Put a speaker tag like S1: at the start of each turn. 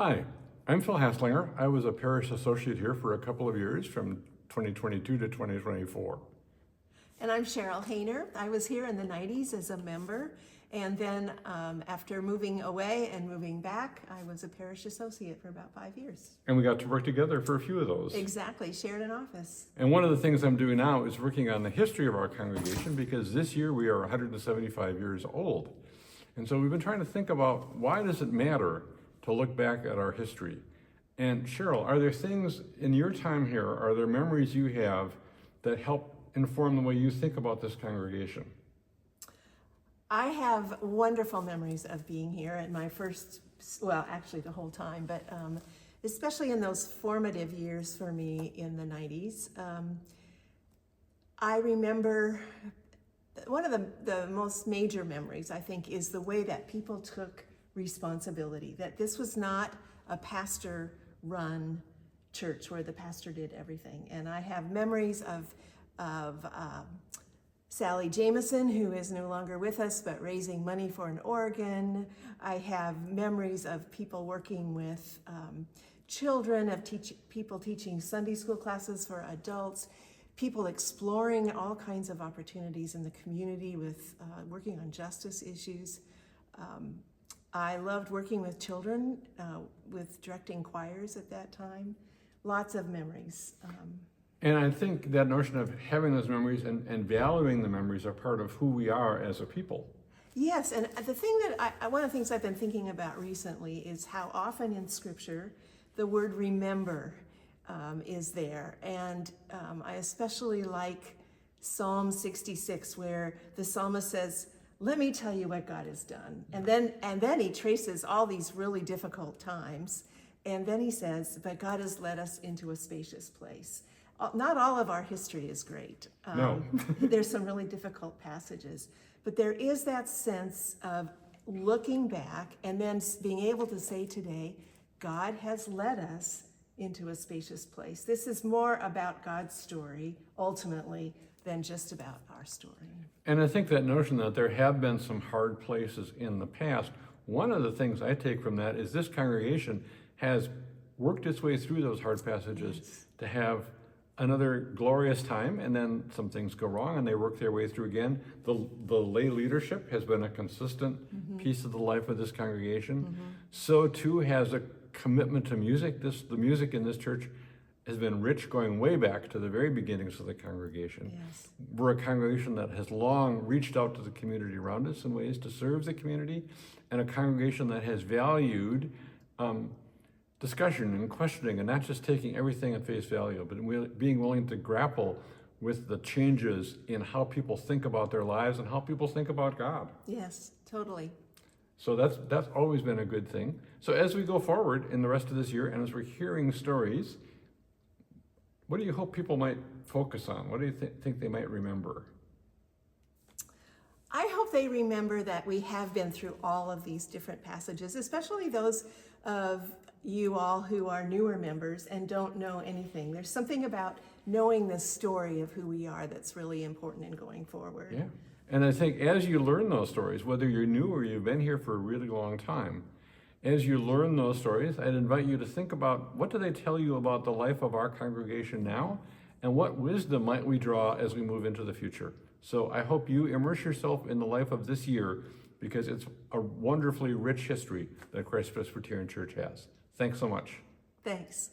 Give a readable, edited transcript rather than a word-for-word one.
S1: Hi, I'm Phil Haslinger. I was a parish associate here for a couple of years from 2022 to 2024.
S2: And I'm Cheryl Hayner. I was here in the 90s as a member, and then after moving away and moving back, I was a parish associate for about 5 years.
S1: And we got to work together for a few of those.
S2: Exactly, shared an office.
S1: And one of the things I'm doing now is working on the history of our congregation because this year we are 175 years old. And so we've been trying to think about why does it matter to look back at our history? And Cheryl, are there things in your time here, are there memories you have that help inform the way you think about this congregation?
S2: I have wonderful memories of being here at my first, well, actually the whole time, but especially in those formative years for me in the 90s. I remember one of the most major memories, I think, is the way that people took responsibility, that this was not a pastor-run church where the pastor did everything. And I have memories of Sally Jameson, who is no longer with us, but raising money for an organ. I have memories of people working with children, of people teaching Sunday school classes for adults, people exploring all kinds of opportunities in the community with working on justice issues. I loved working with children, with directing choirs at that time. Lots of memories.
S1: And I think that notion of having those memories and valuing the memories are part of who we are as a people.
S2: Yes, and the thing that one of the things I've been thinking about recently is how often in Scripture the word remember is there. And I especially like Psalm 66, where the psalmist says, "Let me tell you what God has done." And then he traces all these really difficult times. And then he says, "But God has led us into a spacious place." Not all of our history is great.
S1: No.
S2: There's some really difficult passages. But there is that sense of looking back and then being able to say today, God has led us into a spacious place. This is more about God's story, ultimately, than just about our story.
S1: And I think that notion that there have been some hard places in the past, one of the things I take from that is this congregation has worked its way through those hard passages to have another glorious time, and then some things go wrong and they work their way through again. The lay leadership has been a consistent piece of the life of this congregation. So too has a commitment to music. The music in this church has been rich going way back to the very beginnings of the congregation.
S2: Yes.
S1: We're a congregation that has long reached out to the community around us in ways to serve the community, and a congregation that has valued discussion and questioning, and not just taking everything at face value, but being willing to grapple with the changes in how people think about their lives and how people think about God.
S2: Yes, totally.
S1: So that's always been a good thing. So as we go forward in the rest of this year, and as we're hearing stories, what do you hope people might focus on? What do you think they might remember?
S2: I hope they remember that we have been through all of these different passages, especially those of you all who are newer members and don't know anything. There's something about knowing the story of who we are that's really important in going forward.
S1: Yeah. And I think as you learn those stories, whether you're new or you've been here for a really long time, as you learn those stories, I'd invite you to think about what do they tell you about the life of our congregation now, and what wisdom might we draw as we move into the future. So I hope you immerse yourself in the life of this year, because it's a wonderfully rich history that Christ Presbyterian Church has. Thanks so much.
S2: Thanks.